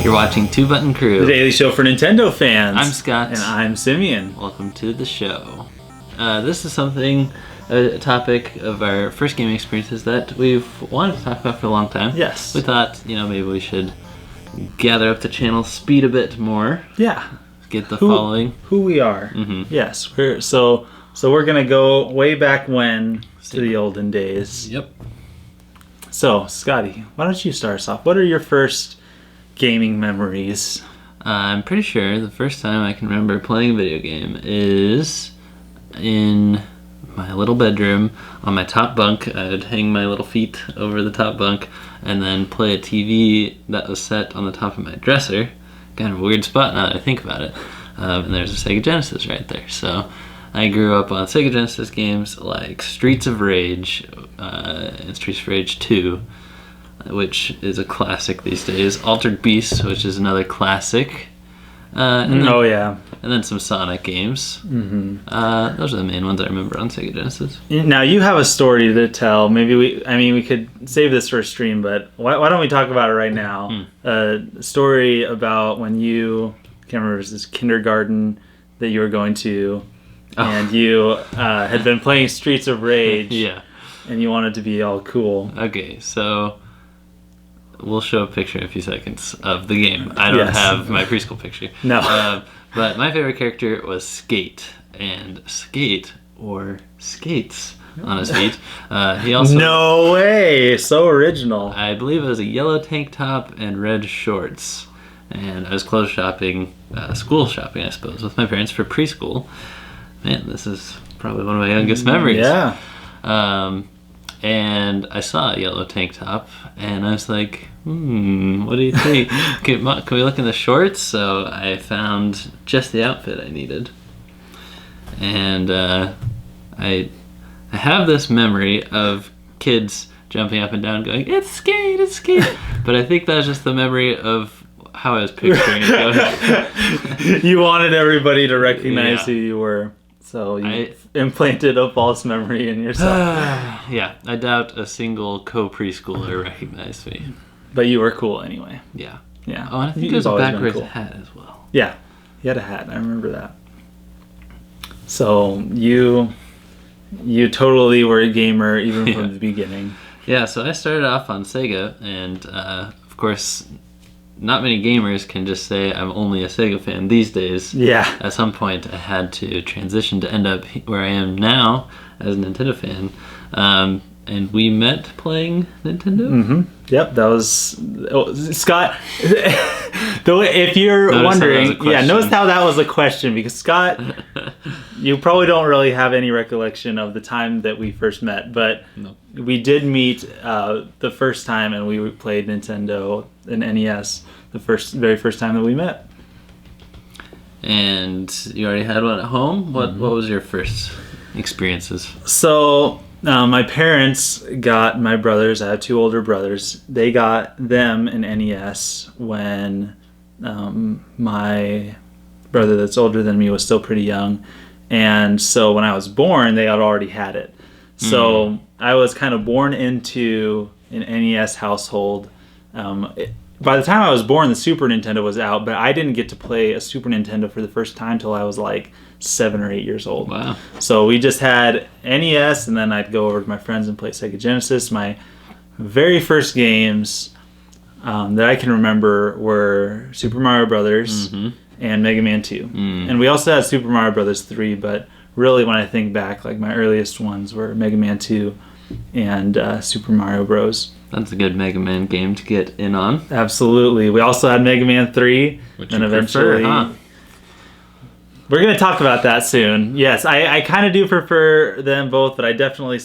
You're watching Two Button Crew, the daily show for Nintendo fans. I'm Scott. And I'm Simeon. Welcome to the show. This is a topic of our first gaming experiences that we've wanted to talk about for a long time. Yes. We thought, maybe we should gather up the channel speed a bit more. Yeah. Get the following. Who we are. Mm-hmm. Yes. So we're going to go way back when to the olden days. Yep. So, Scotty, why don't you start us off? What are your first gaming memories? I'm pretty sure the first time I can remember playing a video game is in my little bedroom on my top bunk. I would hang my little feet over the top bunk and then play a TV that was set on the top of my dresser. Kind of a weird spot now that I think about it. And there's a Sega Genesis right there. So I grew up on Sega Genesis games like Streets of Rage and Streets of Rage 2, which is a classic these days. Altered Beast, which is another classic. And then some Sonic games. Mm-hmm. Those are the main ones I remember on Sega Genesis. Now you have a story to tell. Maybe we could save this for a stream, but why don't we talk about it right now? A story about when you, I can't remember, it was this kindergarten that you were going to, and you had been playing Streets of Rage. Yeah. And you wanted to be all cool. Okay, so we'll show a picture in a few seconds of the game. I don't have my preschool picture. No. But my favorite character was Skate. And Skate, or Skates on his feet. He also... No way! So original. I believe it was a yellow tank top and red shorts. And I was clothes shopping, school shopping, I suppose, with my parents for preschool. Man, this is probably one of my youngest memories. Yeah. And I saw a yellow tank top, and I was like, what do you think? Can we look in the shorts? So I found just the outfit I needed. And I have this memory of kids jumping up and down going, it's Skate, it's Skate. But I think that's just the memory of how I was picturing it going. You wanted everybody to recognize who you were. So you implanted a false memory in yourself. Yeah, I doubt a single co-preschooler recognized me. But you were cool anyway. Yeah. Yeah. Oh, and I think it was a backwards hat as well. Yeah, he had a hat. I remember that. So you totally were a gamer even from the beginning. Yeah, so I started off on Sega, and of course, not many gamers can just say I'm only a Sega fan these days. Yeah. At some point, I had to transition to end up where I am now as a Nintendo fan. And we met playing Nintendo. Mm-hmm. Yep, that was Scott. If you're wondering, notice how that was a question, because Scott, you probably don't really have any recollection of the time that we first met, but we did meet the first time, and we played Nintendo and NES the very first time that we met. And you already had one at home. What was your first experiences? So my parents got my brothers. I have two older brothers. They got them an NES when my brother that's older than me was still pretty young. And so when I was born, they had already had it. So I was kind of born into an NES household. By the time I was born, the Super Nintendo was out, but I didn't get to play a Super Nintendo for the first time till I was like 7 or 8 years old. Wow. So we just had NES, and then I'd go over to my friends and play Sega Genesis. My very first games that I can remember were Super Mario Brothers and Mega Man 2. And we also had Super Mario Brothers 3, but really when I think back, like my earliest ones were Mega Man 2 and Super Mario Bros. That's a good Mega Man game to get in on. Absolutely. We also had Mega Man 3. Which and you eventually prefer, huh? We're going to talk about that soon. Yes, I kind of do prefer them both, but I definitely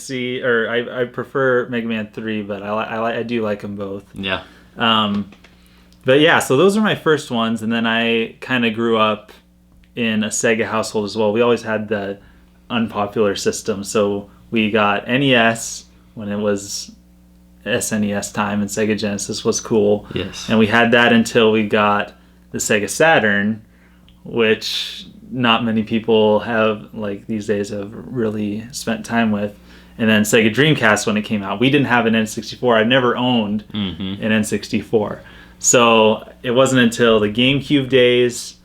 I prefer Mega Man 3, but I do like them both. Yeah. But yeah, so those are my first ones, and then I kind of grew up in a Sega household as well. We always had the unpopular system, so we got NES when it was SNES time, and Sega Genesis was cool. Yes. And we had that until we got the Sega Saturn, which not many people have, like, these days have really spent time with. And then Sega Dreamcast when it came out. We didn't have an N64. I've never owned an N64. So it wasn't until the GameCube days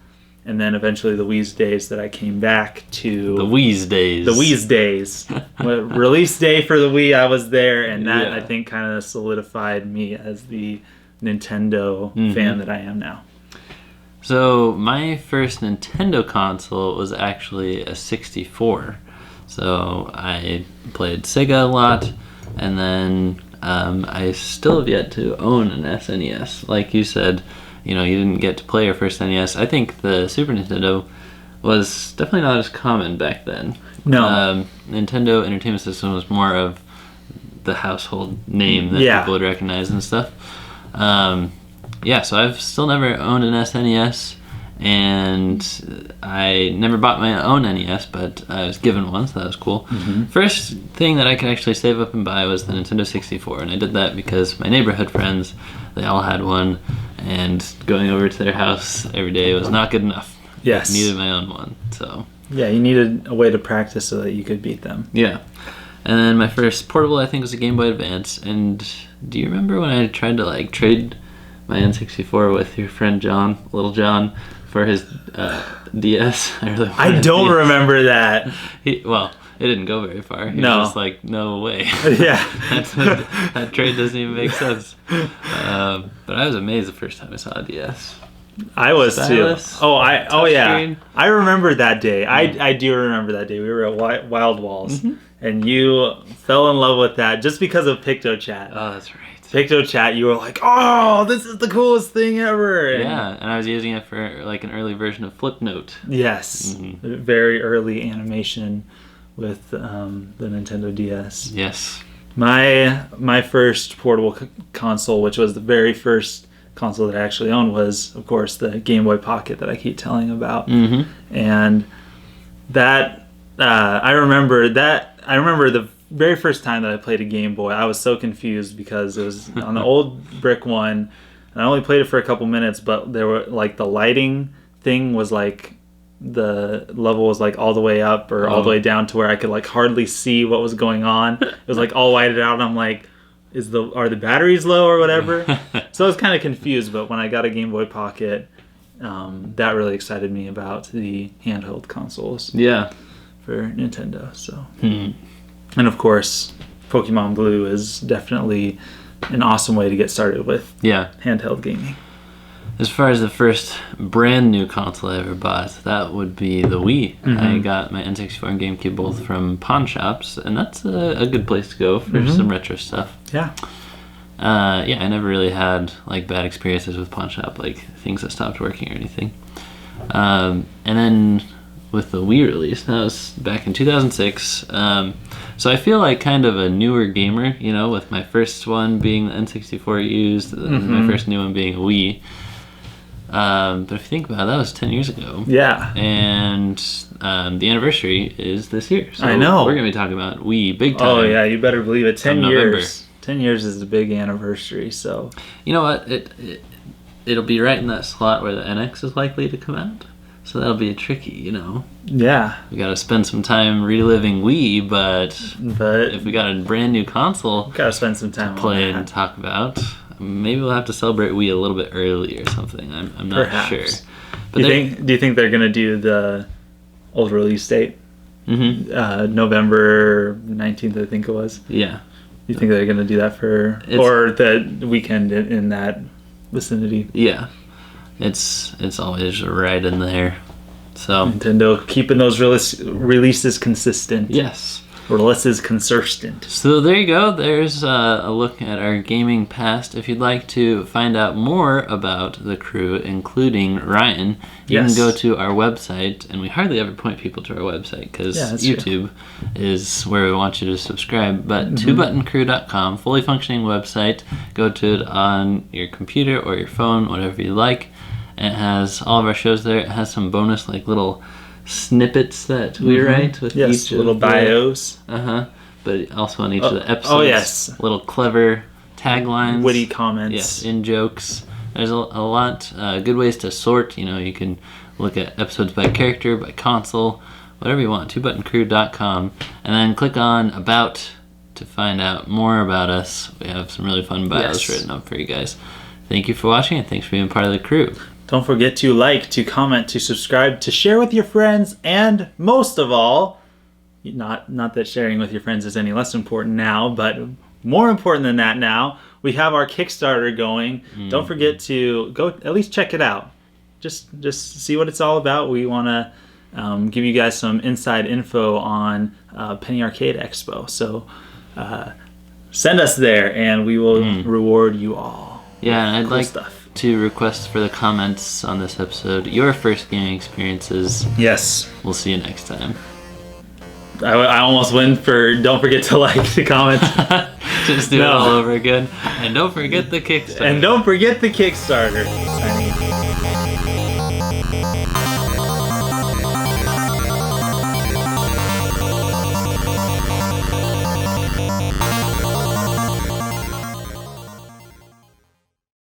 and then eventually the Wii's days that I came back to... The Wii's days. The Wii's days. Release day for the Wii, I was there, and that, Yeah. I think, kind of solidified me as the Nintendo fan that I am now. So my first Nintendo console was actually a 64. So I played Sega a lot, and then I still have yet to own an SNES. Like you said, you didn't get to play your first NES. I think the Super Nintendo was definitely not as common back then. No. Nintendo Entertainment System was more of the household name that people would recognize and stuff. So I've still never owned an SNES, and I never bought my own NES, but I was given one, so that was cool. First thing that I could actually save up and buy was the Nintendo 64, and I did that because my neighborhood friends, they all had one, and going over to their house every day was not good enough. Yes. I needed my own one, so... Yeah, you needed a way to practice so that you could beat them. Yeah. And then my first portable, I think, was a Game Boy Advance. And do you remember when I tried to, trade my N64 with your friend John, Little John, for his DS? I don't remember that. It didn't go very far. He No. was just like, no way. Yeah. that trade doesn't even make sense. But I was amazed the first time I saw a DS. I was Stylus, too. Oh yeah. touchscreen. I remember that day. I do remember that day. We were at Wild Walls, and you fell in love with that just because of PictoChat. Oh, that's right. PictoChat, you were like, "Oh, this is the coolest thing ever!" And Yeah, and I was using it for an early version of Flipnote. yes, very early animation with the Nintendo DS. Yes. My first portable console, which was the very first console that I actually owned, was of course the Game Boy Pocket that I keep telling about. And that I remember the very first time that I played a Game Boy, I was so confused because it was on the old brick one, and I only played it for a couple minutes, but there were the lighting thing was the level was all the way up or all the way down to where I could hardly see what was going on. It was all whited out, and I'm like, are the batteries low or whatever? So I was kind of confused, but when I got a Game Boy Pocket, that really excited me about the handheld consoles. Yeah. For Nintendo. So, and of course, Pokemon Blue is definitely an awesome way to get started with handheld gaming. As far as the first brand new console I ever bought, that would be the Wii. I got my N64 and GameCube both from pawn shops, and that's a good place to go for some retro stuff. Yeah. I never really had bad experiences with pawn shop, things that stopped working or anything. And then with the Wii release, that was back in 2006. So I feel like kind of a newer gamer, with my first one being the N64 used, and my first new one being a Wii. But if you think about it, that was 10 years ago. Yeah. And the anniversary is this year. So I know. We're going to be talking about Wii big time. Oh, yeah, you better believe it. 10 years. November. 10 years is the big anniversary, so... You know what? It'll be right in that slot where the NX is likely to come out. So that'll be tricky, Yeah. We got to spend some time reliving Wii, but if we got a brand new console Gotta spend some time to play on that. and talk about, maybe we'll have to celebrate Wii a little bit early or something. I'm not Perhaps. sure. But Do you think they're gonna do the old release date? November 19th, I think it was. Yeah. You think they're gonna do that or the weekend in that vicinity? Yeah. It's always right in there. So Nintendo keeping those releases consistent. yes. Releases consistent. So there you go. There's a look at our gaming past. If you'd like to find out more about the crew, including Ryan, you can go to our website, and we hardly ever point people to our website because YouTube is where we want you to subscribe. But twobuttoncrew.com, fully functioning website. Go to it on your computer or your phone, whatever you like. It has all of our shows there. It has some bonus little snippets that we write with each little bios. But also on each of the episodes. Little clever taglines, witty comments. Yes, in jokes. There's a lot good ways to sort. You can look at episodes by character, by console, whatever you want. twobuttoncrew.com, and then click on About to find out more about us. We have some really fun bios written up for you guys. Thank you for watching, and thanks for being part of the crew. Don't forget to like, to comment, to subscribe, to share with your friends, and most of all, not that sharing with your friends is any less important now, but more important than that now, we have our Kickstarter going. Don't forget to go at least check it out. Just see what it's all about. We want to give you guys some inside info on Penny Arcade Expo. So send us there, and we will reward you all. Yeah, and I'd cool like stuff. to request for the comments on this episode your first gaming experiences. Yes. We'll see you next time. I almost went for don't forget to like the comment. Just do it all over again. And don't forget the Kickstarter. And don't forget the Kickstarter.